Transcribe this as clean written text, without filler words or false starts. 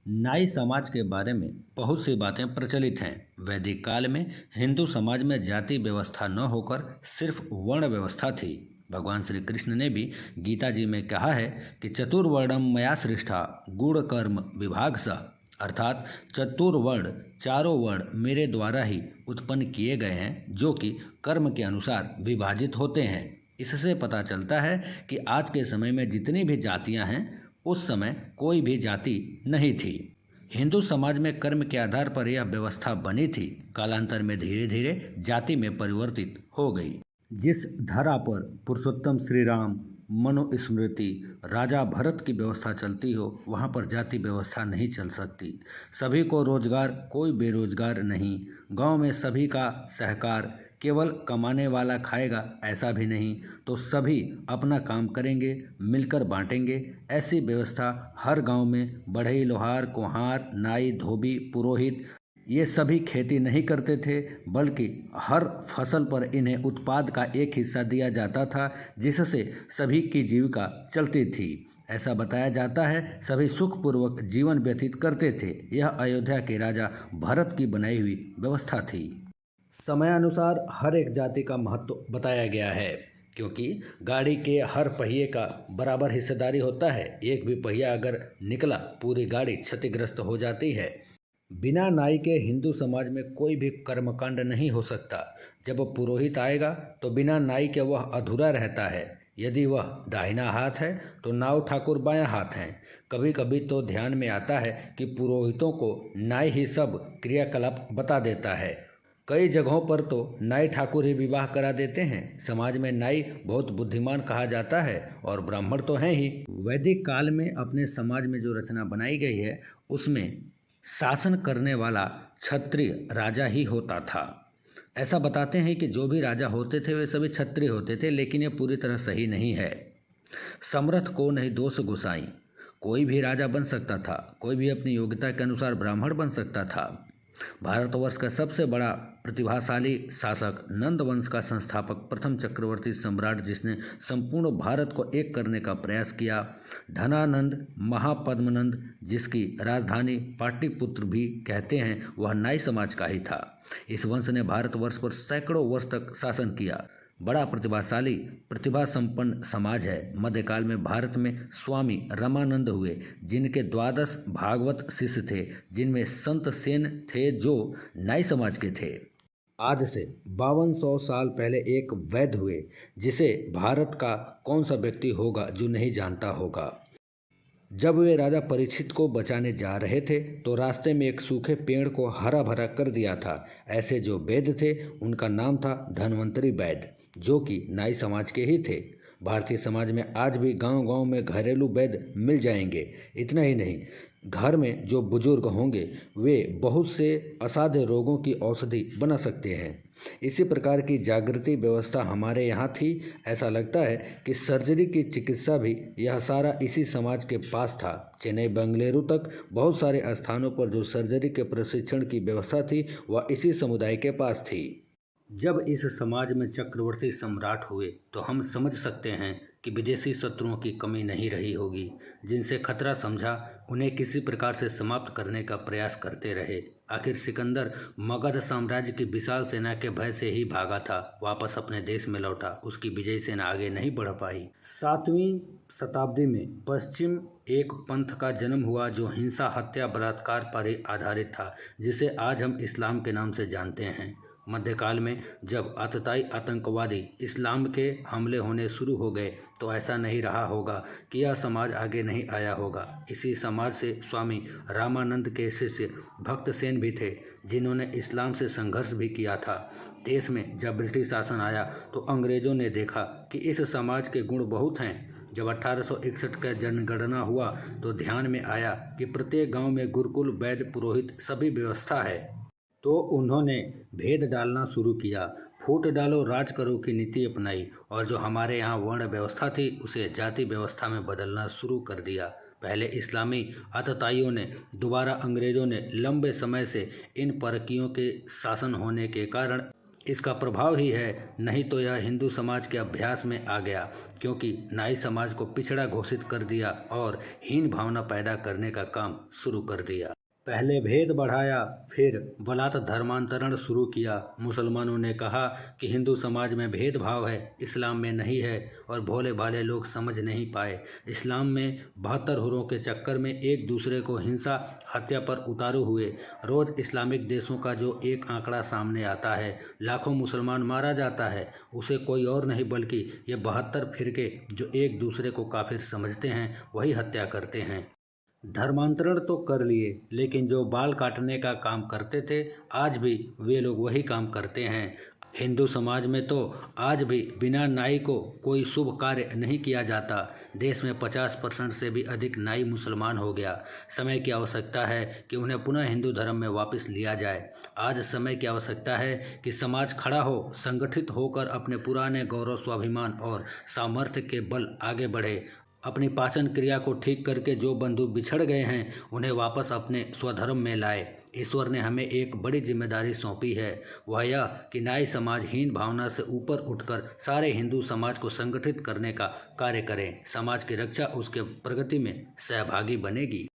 नाई समाज के बारे में बहुत सी बातें प्रचलित हैं। वैदिक काल में हिंदू समाज में जाति व्यवस्था न होकर सिर्फ वर्ण व्यवस्था थी। भगवान श्री कृष्ण ने भी गीता जी में कहा है कि चतुर्वर्णम मया सृष्टा गुण कर्म विभाग स, अर्थात चतुर्वर्ण चारों वर्ण मेरे द्वारा ही उत्पन्न किए गए हैं, जो कि कर्म के अनुसार विभाजित होते हैं। इससे पता चलता है कि आज के समय में जितनी भी जातियां हैं, उस समय कोई भी जाति नहीं थी। हिंदू समाज में कर्म के आधार पर यह व्यवस्था बनी थी, कालांतर में धीरे धीरे जाति में परिवर्तित हो गई। जिस धरा पर पुरुषोत्तम श्री राम, मनुस्मृति, राजा भरत की व्यवस्था चलती हो, वहाँ पर जाति व्यवस्था नहीं चल सकती। सभी को रोजगार, कोई बेरोजगार नहीं। गांव में सभी का सहकार, केवल कमाने वाला खाएगा ऐसा भी नहीं, तो सभी अपना काम करेंगे, मिलकर बांटेंगे। ऐसी व्यवस्था हर गांव में बढ़ई, लोहार, कुम्हार, नाई, धोबी, पुरोहित ये सभी खेती नहीं करते थे, बल्कि हर फसल पर इन्हें उत्पाद का एक हिस्सा दिया जाता था, जिससे सभी की जीविका चलती थी। ऐसा बताया जाता है सभी सुखपूर्वक जीवन व्यतीत करते थे। यह अयोध्या के राजा भरत की बनाई हुई व्यवस्था थी। समयानुसार हर एक जाति का महत्व बताया गया है, क्योंकि गाड़ी के हर पहिए का बराबर हिस्सेदारी होता है। एक भी पहिया अगर निकला, पूरी गाड़ी क्षतिग्रस्त हो जाती है। बिना नाई के हिंदू समाज में कोई भी कर्मकांड नहीं हो सकता। जब पुरोहित आएगा तो बिना नाई के वह अधूरा रहता है। यदि वह दाहिना हाथ है तो नाऊ ठाकुर बायां हाथ हैं। कभी कभी तो ध्यान में आता है कि पुरोहितों को नाई ही सब क्रियाकलाप बता देता है। कई जगहों पर तो नाई ठाकुर ही विवाह करा देते हैं। समाज में नाई बहुत बुद्धिमान कहा जाता है, और ब्राह्मण तो हैं ही। वैदिक काल में अपने समाज में जो रचना बनाई गई है, उसमें शासन करने वाला क्षत्रिय राजा ही होता था। ऐसा बताते हैं कि जो भी राजा होते थे वे सभी क्षत्रिय होते थे, लेकिन ये पूरी तरह सही नहीं है। समर्थ को नहीं दोष गुसाई, कोई भी राजा बन सकता था, कोई भी अपनी योग्यता के अनुसार ब्राह्मण बन सकता था। भारतवर्ष का सबसे बड़ा प्रतिभाशाली शासक, नंद वंश का संस्थापक, प्रथम चक्रवर्ती सम्राट जिसने संपूर्ण भारत को एक करने का प्रयास किया, धनानंद महापद्मनंद, जिसकी राजधानी पाटलिपुत्र भी कहते हैं, वह नाई समाज का ही था। इस वंश ने भारतवर्ष पर सैकड़ों वर्ष तक शासन किया। बड़ा प्रतिभाशाली, प्रतिभा संपन्न समाज है। मध्यकाल में भारत में स्वामी रामानंद हुए, जिनके 12 भागवत शिष्य थे, जिनमें संत सेन थे जो नाई समाज के थे। आज से 5200 साल पहले एक वैद्य हुए, जिसे भारत का कौन सा व्यक्ति होगा जो नहीं जानता होगा। जब वे राजा परीक्षित को बचाने जा रहे थे तो रास्ते में एक सूखे पेड़ को हरा भरा कर दिया था। ऐसे जो वैद्य थे उनका नाम था धन्वंतरी वैद्य, जो कि नाई समाज के ही थे। भारतीय समाज में आज भी गांव-गांव में घरेलू वैद्य मिल जाएंगे। इतना ही नहीं, घर में जो बुजुर्ग होंगे वे बहुत से असाध्य रोगों की औषधि बना सकते हैं। इसी प्रकार की जागृति व्यवस्था हमारे यहाँ थी। ऐसा लगता है कि सर्जरी की चिकित्सा भी यह सारा इसी समाज के पास था। चेन्नई बेंगलुरु तक बहुत सारे स्थानों पर जो सर्जरी के प्रशिक्षण की व्यवस्था थी वह इसी समुदाय के पास थी। जब इस समाज में चक्रवर्ती सम्राट हुए तो हम समझ सकते हैं कि विदेशी शत्रुओं की कमी नहीं रही होगी। जिनसे खतरा समझा उन्हें किसी प्रकार से समाप्त करने का प्रयास करते रहे। आखिर सिकंदर मगध साम्राज्य की विशाल सेना के भय से ही भागा था, वापस अपने देश में लौटा। उसकी विजयी सेना आगे नहीं बढ़ पाई। 7वीं शताब्दी में पश्चिम एक पंथ का जन्म हुआ जो हिंसा, हत्या, बलात्कार पर ही आधारित था, जिसे आज हम इस्लाम के नाम से जानते हैं। मध्यकाल में जब आतताई आतंकवादी इस्लाम के हमले होने शुरू हो गए तो ऐसा नहीं रहा होगा कि यह समाज आगे नहीं आया होगा। इसी समाज से स्वामी रामानंद के शिष्य भक्तसेन भी थे, जिन्होंने इस्लाम से संघर्ष भी किया था। देश में जब ब्रिटिश शासन आया तो अंग्रेज़ों ने देखा कि इस समाज के गुण बहुत हैं। जब 1861 का जनगणना हुआ तो ध्यान में आया कि प्रत्येक गांव में गुरुकुल, वैद्य, पुरोहित सभी व्यवस्था है। तो उन्होंने भेद डालना शुरू किया, फूट डालो राज करो की नीति अपनाई, और जो हमारे यहाँ वर्ण व्यवस्था थी उसे जाति व्यवस्था में बदलना शुरू कर दिया। पहले इस्लामी आतताइयों ने, दोबारा अंग्रेज़ों ने लंबे समय से इन परकीयों के शासन होने के कारण इसका प्रभाव ही है, नहीं तो यह हिंदू समाज के अभ्यास में आ गया, क्योंकि नाई समाज को पिछड़ा घोषित कर दिया और हीन भावना पैदा करने का काम शुरू कर दिया। पहले भेद बढ़ाया, फिर बलात् धर्मांतरण शुरू किया। मुसलमानों ने कहा कि हिंदू समाज में भेदभाव है, इस्लाम में नहीं है, और भोले भाले लोग समझ नहीं पाए। इस्लाम में 72 हुरों के चक्कर में एक दूसरे को हिंसा हत्या पर उतारू हुए। रोज़ इस्लामिक देशों का जो एक आंकड़ा सामने आता है, लाखों मुसलमान मारा जाता है, उसे कोई और नहीं बल्कि ये 72 फिरके जो एक दूसरे को काफिर समझते हैं, वही हत्या करते हैं। धर्मांतरण तो कर लिए, लेकिन जो बाल काटने का काम करते थे, आज भी वे लोग वही काम करते हैं। हिंदू समाज में तो आज भी बिना नाई को कोई शुभ कार्य नहीं किया जाता। देश में 50% से भी अधिक नाई मुसलमान हो गया। समय की आवश्यकता है कि उन्हें पुनः हिंदू धर्म में वापस लिया जाए। आज समय की आवश्यकता है कि समाज खड़ा हो, संगठित होकर अपने पुराने गौरव, स्वाभिमान और सामर्थ्य के बल आगे बढ़े। अपनी पाचन क्रिया को ठीक करके जो बंधु बिछड़ गए हैं, उन्हें वापस अपने स्वधर्म में लाए। ईश्वर ने हमें एक बड़ी जिम्मेदारी सौंपी है, वह यह कि नाई समाज हीन भावना से ऊपर उठकर सारे हिंदू समाज को संगठित करने का कार्य करें। समाज की रक्षा उसके प्रगति में सहभागी बनेगी।